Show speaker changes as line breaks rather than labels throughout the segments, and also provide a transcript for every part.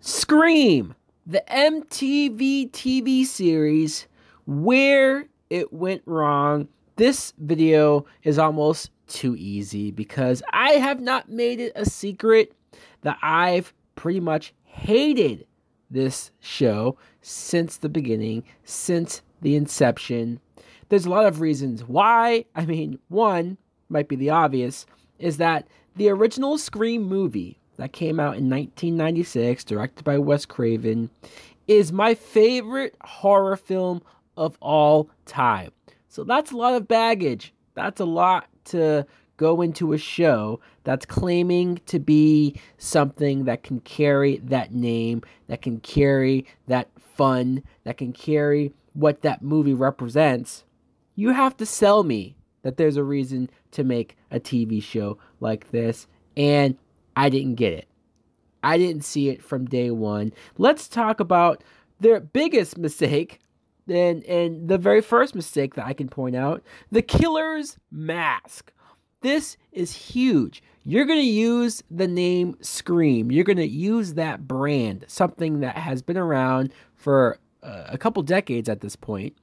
Scream, the MTV TV series, where it went wrong. This video is almost too easy because I have not made it a secret that I've pretty much hated this show since the beginning, since the inception. There's a lot of reasons why. I mean, one might be the obvious, is that the original Scream movie that came out in 1996, directed by Wes Craven, is my favorite horror film of all time. So that's a lot of baggage. That's a lot to go into a show that's claiming to be something that can carry that name, that can carry that fun, that can carry what that movie represents. You have to sell me that there's a reason to make a TV show like this, and I didn't get it. I didn't see it from day one. Let's talk about their biggest mistake, and the very first mistake that I can point out, the killer's mask. This is huge. You're going to use the name Scream. You're going to use that brand, something that has been around for a couple decades at this point.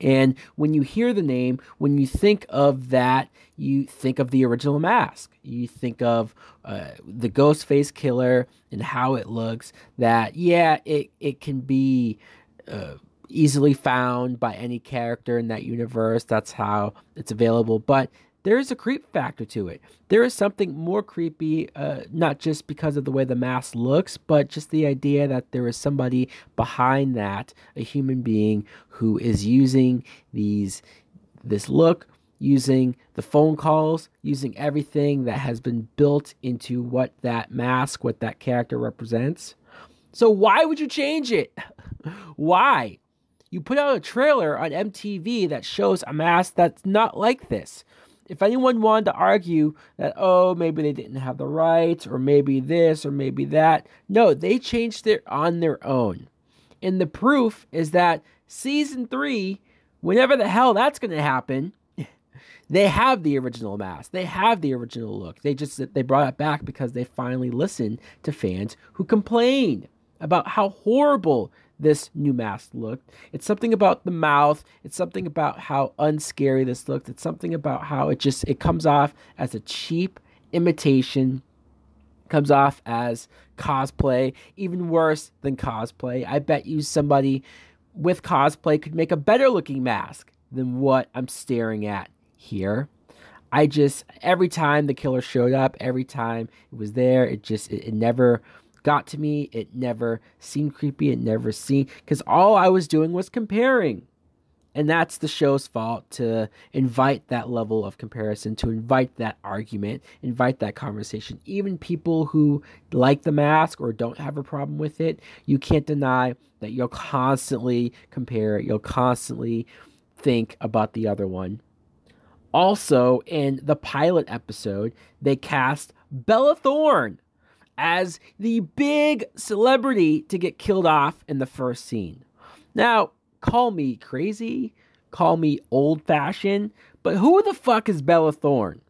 And when you hear the name, when you think of that, you think of the original mask. You think of the Ghostface killer and how it looks. That, yeah, it can be easily found by any character in that universe. That's how it's available. But there is a creep factor to it. There is something more creepy, not just because of the way the mask looks, but just the idea that there is somebody behind that, a human being who is using this look, using the phone calls, using everything that has been built into what that mask, what that character represents. So why would you change it? Why? You put out a trailer on MTV that shows a mask that's not like this. If anyone wanted to argue that, oh, maybe they didn't have the rights, or maybe this, or maybe that, no, they changed it on their own. And the proof is that season 3, whenever the hell that's going to happen, they have the original mask. They have the original look. They brought it back because they finally listened to fans who complained about how horrible this new mask looked. It's something about the mouth. It's something about how unscary this looked. It's something about how it comes off as a cheap imitation, comes off as cosplay, even worse than cosplay. I bet you somebody with cosplay could make a better looking mask than what I'm staring at here. Every time the killer showed up, every time it was there, it never got to me. It never seemed creepy. It never seemed, because all I was doing was comparing. And that's the show's fault, to invite that level of comparison, to invite that argument, invite that conversation. Even people who like the mask or don't have a problem with it, you can't deny that you'll constantly compare it. You'll constantly think about the other one. Also, in the pilot episode, they cast Bella Thorne as the big celebrity to get killed off in the first scene. Now, call me crazy, call me old-fashioned, but who the fuck is Bella Thorne?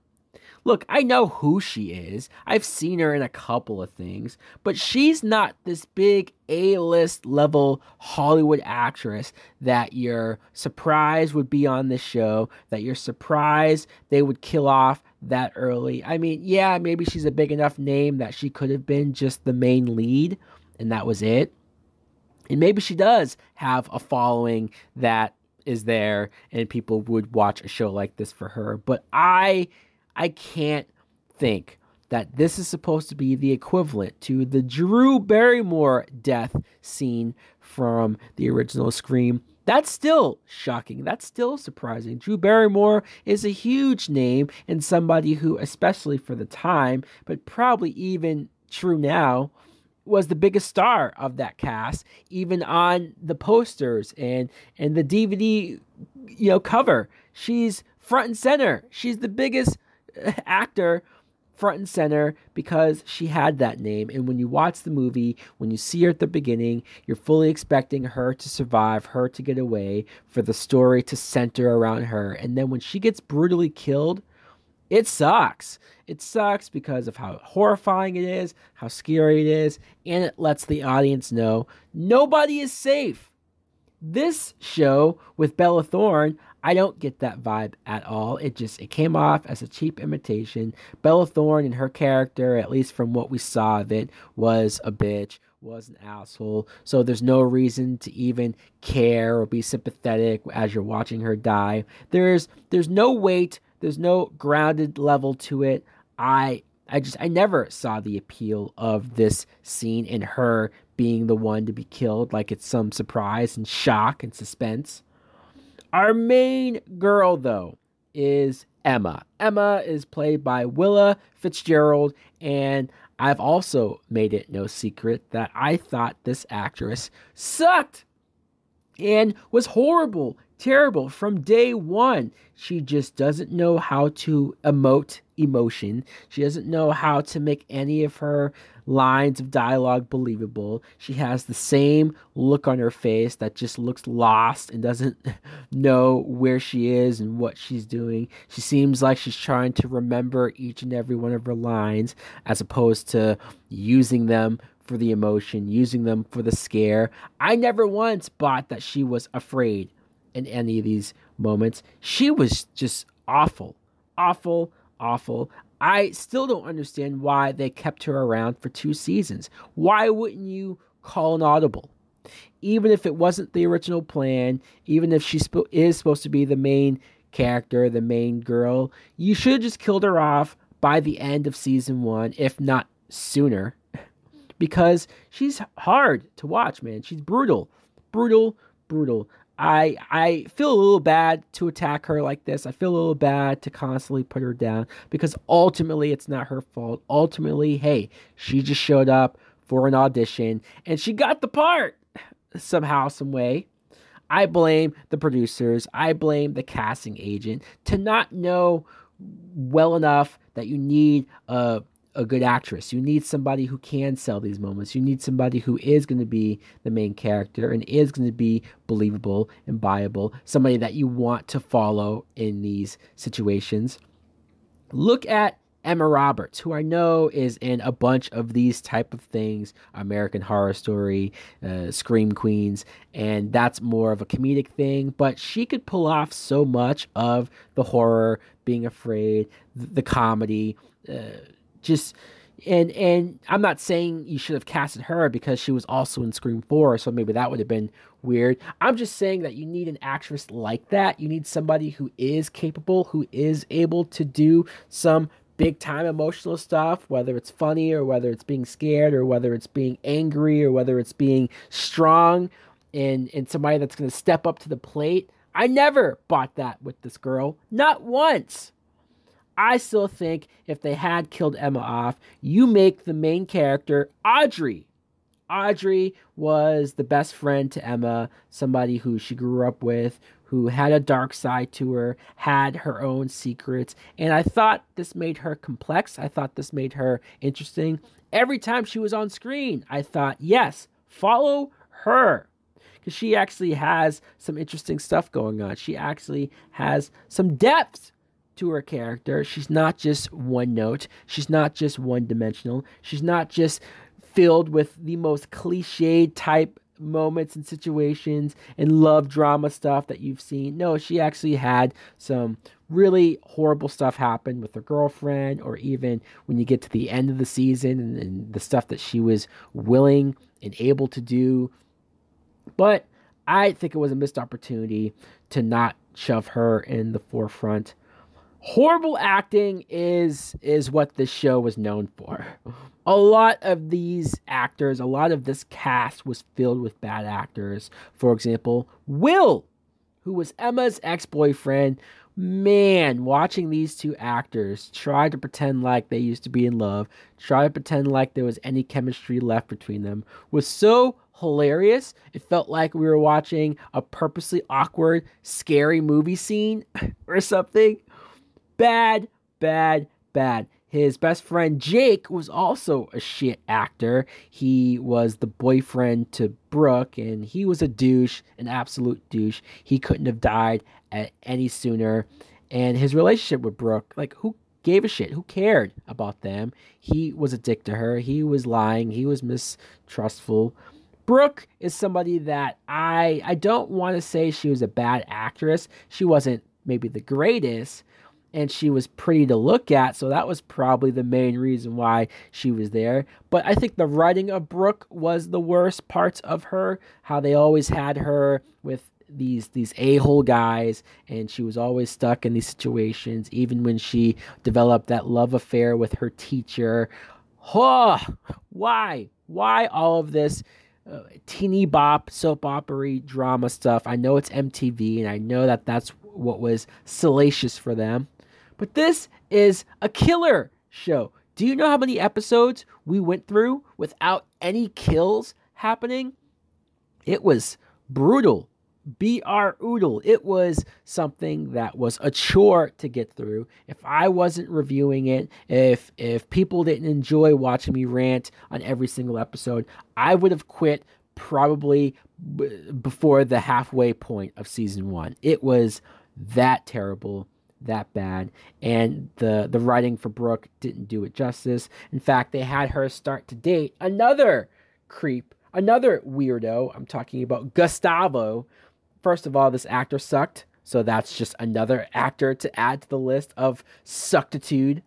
Look, I know who she is. I've seen her in a couple of things, but she's not this big A-list level Hollywood actress that you're surprised would be on this show, that you're surprised they would kill off that early. I mean, yeah, maybe she's a big enough name that she could have been just the main lead, and that was it. And maybe she does have a following that is there, and people would watch a show like this for her. But I can't think that this is supposed to be the equivalent to the Drew Barrymore death scene from the original Scream. That's still shocking. That's still surprising. Drew Barrymore is a huge name, and somebody who, especially for the time, but probably even true now, was the biggest star of that cast, even on the posters and the DVD, cover. She's front and center. She's the biggest actor front and center because she had that name. And when you watch the movie, when you see her at the beginning, you're fully expecting her to survive, her to get away, for the story to center around her. And then when she gets brutally killed, it sucks. It sucks because of how horrifying it is, how scary it is, and it lets the audience know nobody is safe. This show with Bella Thorne, I don't get that vibe at all. It came off as a cheap imitation. Bella Thorne and her character, at least from what we saw of it, was a bitch, was an asshole. So there's no reason to even care or be sympathetic as you're watching her die. There's no weight, there's no grounded level to it. I never saw the appeal of this scene in her being the one to be killed, like it's some surprise and shock and suspense. Our main girl, though, is Emma. Emma is played by Willa Fitzgerald, and I've also made it no secret that I thought this actress sucked and was horrible, terrible from day one. She just doesn't know how to emote emotion. She doesn't know how to make any of her lines of dialogue believable. She has the same look on her face that just looks lost and doesn't know where she is and what she's doing. She seems like she's trying to remember each and every one of her lines as opposed to using them for the emotion, using them for the scare. I never once bought that she was afraid in any of these moments. She was just awful. Awful, awful. I still don't understand why they kept her around for 2 seasons. Why wouldn't you call an audible? Even if it wasn't the original plan, even if she is supposed to be the main character, the main girl, you should have just killed her off by the end of season 1, if not sooner. Because she's hard to watch, man. She's brutal. Brutal, brutal. I feel a little bad to attack her like this. I feel a little bad to constantly put her down because ultimately it's not her fault. Ultimately, hey, she just showed up for an audition and she got the part somehow, some way. I blame the producers. I blame the casting agent to not know well enough that you need a good actress. You need somebody who can sell these moments. You need somebody who is going to be the main character and is going to be believable and buyable. Somebody that you want to follow in these situations. Look at Emma Roberts, who I know is in a bunch of these type of things, American Horror Story, Scream Queens, and that's more of a comedic thing, but she could pull off so much of the horror, being afraid, the comedy, and I'm not saying you should have casted her because she was also in Scream 4, so maybe that would have been weird. I'm just saying that you need an actress like that. You need somebody who is capable, who is able to do some big time emotional stuff, whether it's funny or whether it's being scared or whether it's being angry or whether it's being strong, and somebody that's going to step up to the plate. I never bought that with this girl. Not once. I still think if they had killed Emma off, you make the main character Audrey. Audrey was the best friend to Emma, somebody who she grew up with, who had a dark side to her, had her own secrets, and I thought this made her complex. I thought this made her interesting. Every time she was on screen, I thought, yes, follow her. Because she actually has some interesting stuff going on. She actually has some depth to her character. She's not just one note. She's not just one dimensional. She's not just filled with the most cliched type moments and situations and love drama stuff that you've seen. No, she actually had some really horrible stuff happen with her girlfriend, or even when you get to the end of the season and the stuff that she was willing and able to do. But I think it was a missed opportunity to not shove her in the forefront. Horrible acting is what this show was known for. A lot of these actors, a lot of this cast was filled with bad actors. For example, Will, who was Emma's ex-boyfriend. Man, watching these two actors try to pretend like they used to be in love, try to pretend like there was any chemistry left between them, was so hilarious. It felt like we were watching a purposely awkward, scary movie scene or something. Bad, bad, bad. His best friend Jake was also a shit actor. He was the boyfriend to Brooke, and he was a douche, an absolute douche. He couldn't have died at any sooner. And his relationship with Brooke, like, who gave a shit? Who cared about them? He was a dick to her. He was lying. He was mistrustful. Brooke is somebody that I don't want to say she was a bad actress. She wasn't maybe the greatest, and she was pretty to look at, so that was probably the main reason why she was there. But I think the writing of Brooke was the worst parts of her, how they always had her with these a-hole guys, and she was always stuck in these situations, even when she developed that love affair with her teacher. Oh, why all of this teeny bop soap opera drama stuff? I know it's MTV, and I know that that's what was salacious for them, but this is a killer show. Do you know how many episodes we went through without any kills happening? It was brutal. Oodle. It was something that was a chore to get through. If I wasn't reviewing it, if people didn't enjoy watching me rant on every single episode, I would have quit probably before the halfway point of season 1. It was that terrible, that bad, and the writing for Brooke didn't do it justice. In fact, they had her start to date another creep, another weirdo. I'm talking about Gustavo. First of all, this actor sucked, so that's just another actor to add to the list of suctitude.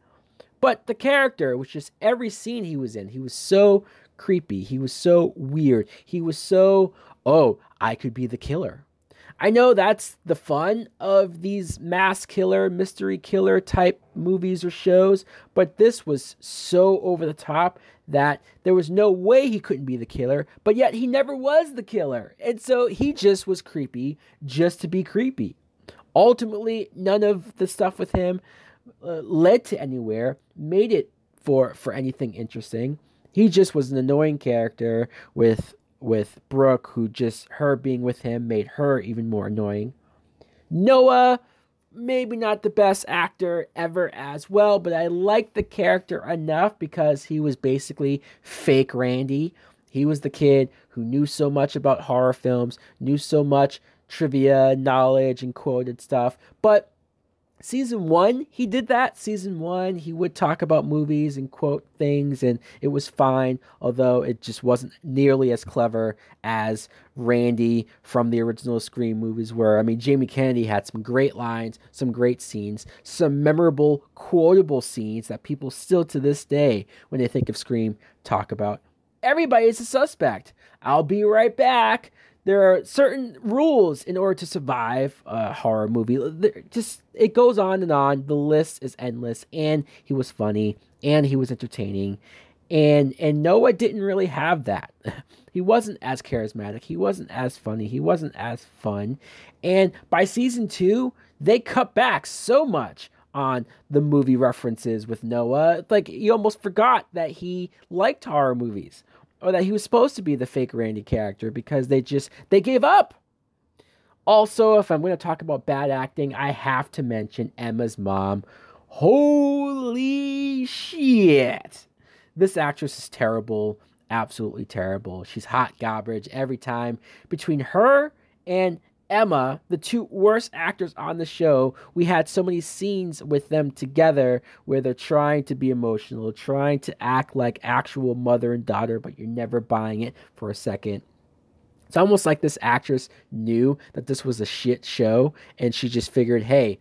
But the character, which is every scene he was in, he was so creepy. He was so weird. He was so, oh, I could be the killer. I know that's the fun of these mass killer, mystery killer type movies or shows, but this was so over the top that there was no way he couldn't be the killer, but yet he never was the killer. And so he just was creepy just to be creepy. Ultimately, none of the stuff with him led to anywhere, made it for anything interesting. He just was an annoying character with Brooke, who just her being with him made her even more annoying. Noah, maybe not the best actor ever as well, but I liked the character enough because he was basically fake Randy. He was the kid who knew so much about horror films, knew so much trivia, knowledge, and quoted stuff, but Season 1, he did that. Season 1, he would talk about movies and quote things, and it was fine, although it just wasn't nearly as clever as Randy from the original Scream movies were. I mean, Jamie Kennedy had some great lines, some great scenes, some memorable, quotable scenes that people still to this day, when they think of Scream, talk about. Everybody is a suspect. I'll be right back. There are certain rules in order to survive a horror movie. It goes on and on. The list is endless. And he was funny. And he was entertaining. And Noah didn't really have that. He wasn't as charismatic. He wasn't as funny. He wasn't as fun. And by season 2, they cut back so much on the movie references with Noah. Like, you almost forgot that he liked horror movies, or that he was supposed to be the fake Randy character, because they gave up. Also, if I'm going to talk about bad acting, I have to mention Emma's mom. Holy shit. This actress is terrible. Absolutely terrible. She's hot garbage every time. Between her and Emma, the two worst actors on the show, we had so many scenes with them together where they're trying to be emotional, trying to act like actual mother and daughter, but you're never buying it for a second. It's almost like this actress knew that this was a shit show, and she just figured, hey,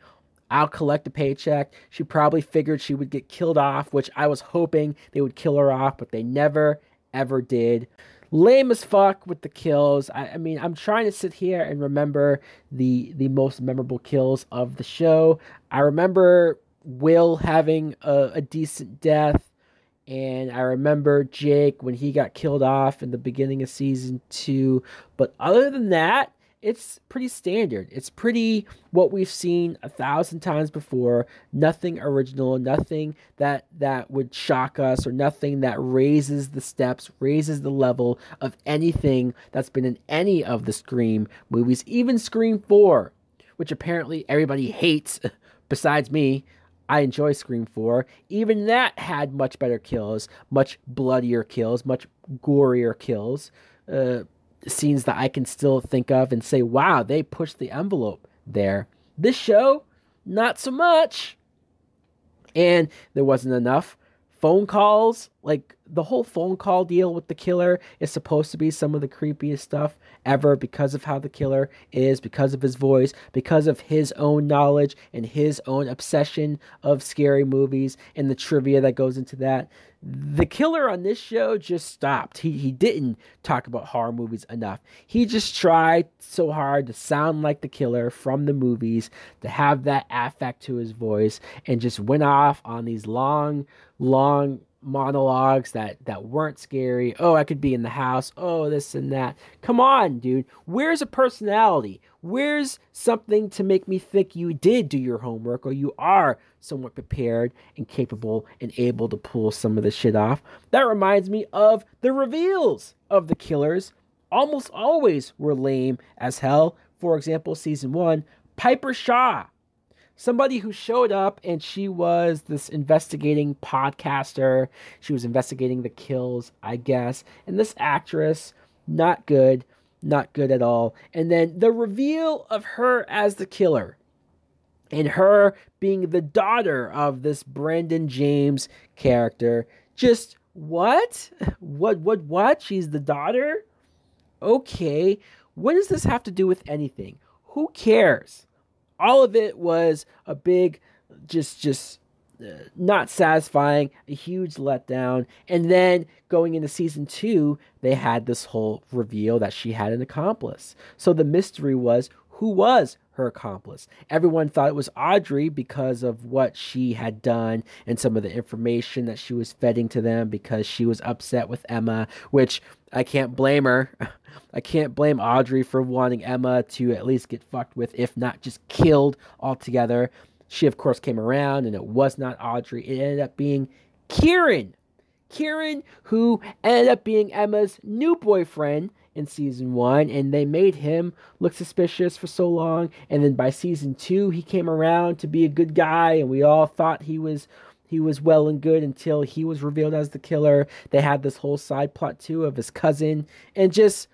I'll collect a paycheck. She probably figured she would get killed off, which I was hoping they would kill her off, but they never, ever did. Lame as fuck with the kills. I mean, I'm trying to sit here and remember the most memorable kills of the show. I remember Will having a decent death, and I remember Jake when he got killed off in the beginning of season 2. But other than that, it's pretty standard. It's pretty what we've seen 1,000 times before. Nothing original, nothing that would shock us, or nothing that raises the steps, raises the level of anything that's been in any of the Scream movies, even Scream 4, which apparently everybody hates besides me. I enjoy Scream 4. Even that had much better kills, much bloodier kills, much gorier kills. Scenes that I can still think of and say, wow, they pushed the envelope there. This show, not so much. And there wasn't enough phone calls. Like, the whole phone call deal with the killer is supposed to be some of the creepiest stuff ever because of how the killer is, because of his voice, because of his own knowledge and his own obsession of scary movies and the trivia that goes into that. The killer on this show just stopped. He didn't talk about horror movies enough. He just tried so hard to sound like the killer from the movies, to have that affect to his voice, and just went off on these long monologues that weren't scary. Oh, I could be in the house. Oh, this and that. Come on, dude. Where's a personality? Where's something to make me think you did do your homework, or you are somewhat prepared and capable and able to pull some of this shit off? That reminds me of the reveals of the killers. Almost always were lame as hell. For example, season 1, Piper Shaw. Somebody who showed up, and she was this investigating podcaster. She was investigating the kills, I guess. And this actress, not good at all. And then the reveal of her as the killer, and her being the daughter of this Brandon James character. Just what? What? She's the daughter? Okay. What does this have to do with anything? Who cares? All of it was a big, just not satisfying, a huge letdown. And then going into season 2, they had this whole reveal that she had an accomplice. So the mystery was, who was her accomplice? Everyone thought it was Audrey because of what she had done and some of the information that she was feeding to them, because she was upset with Emma, which I can't blame her. I can't blame Audrey for wanting Emma to at least get fucked with, if not just killed altogether. She, of course, came around, and it was not Audrey. It ended up being Kieran. Kieran, who ended up being Emma's new boyfriend in season 1, and they made him look suspicious for so long. And then by season 2, he came around to be a good guy, and we all thought he was well and good until he was revealed as the killer. They had this whole side plot too of his cousin, and just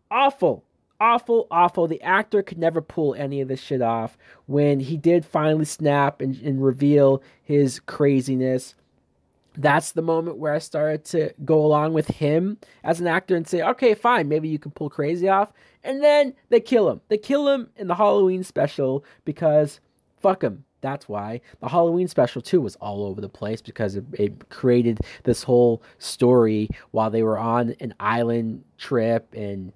awful. The actor could never pull any of this shit off. When he did finally snap and reveal his craziness, that's the moment where I started to go along with him as an actor and say, okay, fine, maybe you can pull crazy off. And then they kill him. They kill him in the Halloween special because fuck him. That's why. The Halloween special, too, was all over the place because it created this whole story while they were on an island trip, and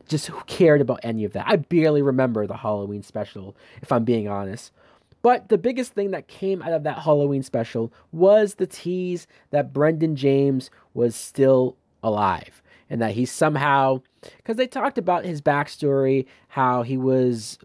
just who cared about any of that? I barely remember the Halloween special, if I'm being honest. But the biggest thing that came out of that Halloween special was the tease that Brendan James was still alive, and that he somehow, because they talked about his backstory, how he was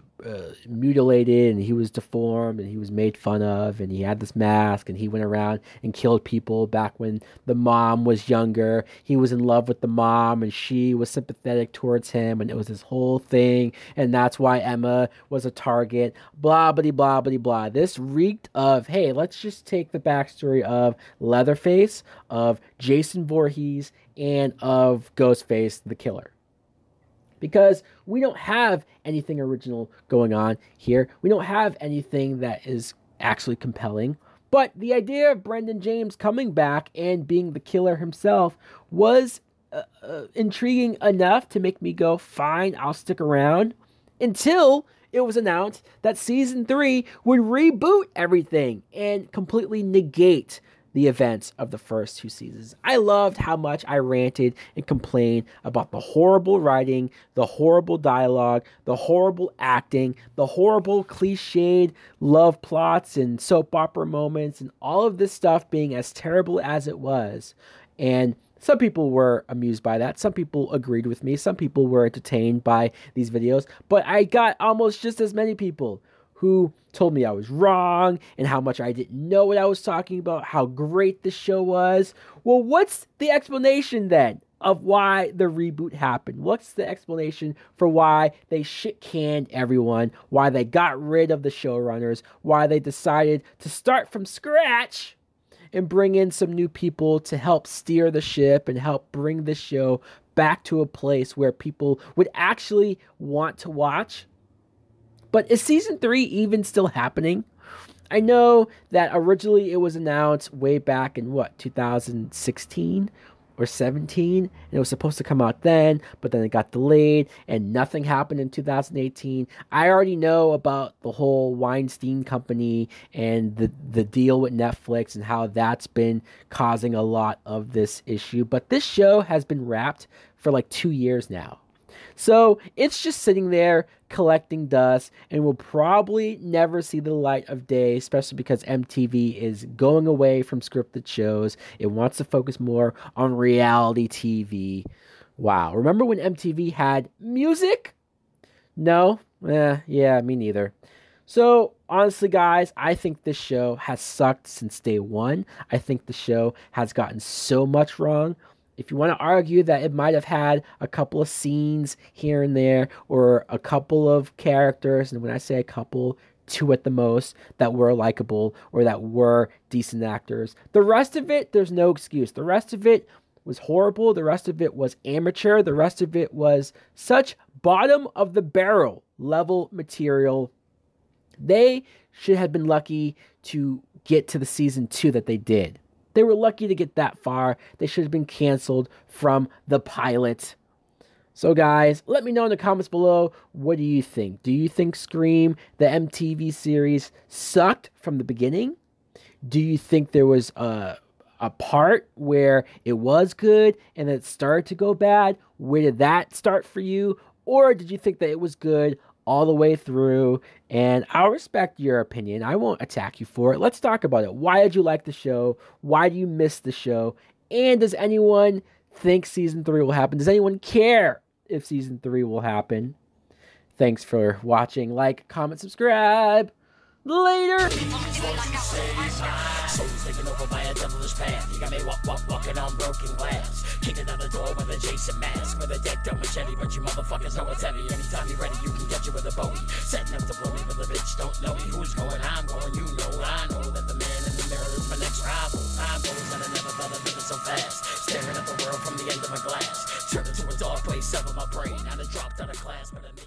mutilated and he was deformed and he was made fun of, and he had this mask, and he went around and killed people back when the mom was younger. He was in love with the mom, and she was sympathetic towards him, and it was this whole thing, and that's why Emma was a target, blah blah blah blah blah. This reeked of, hey, let's just take the backstory of Leatherface, of Jason Voorhees, and of Ghostface the killer. Because we don't have anything original going on here. We don't have anything that is actually compelling. But the idea of Brendan James coming back and being the killer himself was intriguing enough to make me go, fine, I'll stick around. Until it was announced that season 3 would reboot everything and completely negate the events of the first 2 seasons. I loved how much I ranted and complained about the horrible writing, the horrible dialogue, the horrible acting, the horrible cliched love plots and soap opera moments, and all of this stuff being as terrible as it was. And some people were amused by that. Some people agreed with me. Some people were entertained by these videos. But I got almost just as many people who told me I was wrong and how much I didn't know what I was talking about, how great the show was. Well, what's the explanation then of why the reboot happened? What's the explanation for why they shit-canned everyone, why they got rid of the showrunners, why they decided to start from scratch and bring in some new people to help steer the ship and help bring the show back to a place where people would actually want to watch? But is season 3 even still happening? I know that originally it was announced way back in 2016 or 17, and it was supposed to come out then, but then it got delayed and nothing happened in 2018. I already know about the whole Weinstein company and the deal with Netflix and how that's been causing a lot of this issue, but this show has been wrapped for like 2 years now. So it's just sitting there collecting dust and will probably never see the light of day, especially because MTV is going away from scripted shows. It wants to focus more on reality TV. Wow. Remember when MTV had music? No? Yeah, me neither. So, honestly, guys, I think this show has sucked since day one. I think the show has gotten so much wrong. If you want to argue that it might have had a couple of scenes here and there, or a couple of characters, and when I say a couple, 2 at the most, that were likable or that were decent actors, the rest of it, there's no excuse. The rest of it was horrible. The rest of it was amateur. The rest of it was such bottom of the barrel level material. They should have been lucky to get to the season 2 that they did. They were lucky to get that far. They should have been canceled from the pilot. So guys, let me know in the comments below, what do you think? Do you think Scream, the MTV series, sucked from the beginning? Do you think there was a part where it was good and then it started to go bad? Where did that start for you? Or did you think that it was good all the way through? And I'll respect your opinion. I won't attack you for it. Let's talk about it. Why did you like the show? Why do you miss the show? And does anyone think season 3 will happen? Does anyone care if season 3 will happen? Thanks for watching. Like, comment, subscribe. Later. Souls taken over by a devilish path. You got me walking on broken glass. Kicking down the door with a Jason mask, with a decked up machete, but you motherfuckers know it's heavy. Anytime you're ready, you can get you with a Bowie. Setting up to blow me, but the bitch don't know me. Who's going? I'm going. You know, I know that the man in the mirror is my next rival. Time goes and I never thought I'd do it so fast. Staring at the world from the end of my glass. Turned into a dark place, severed my brain. I done dropped out of class, but I made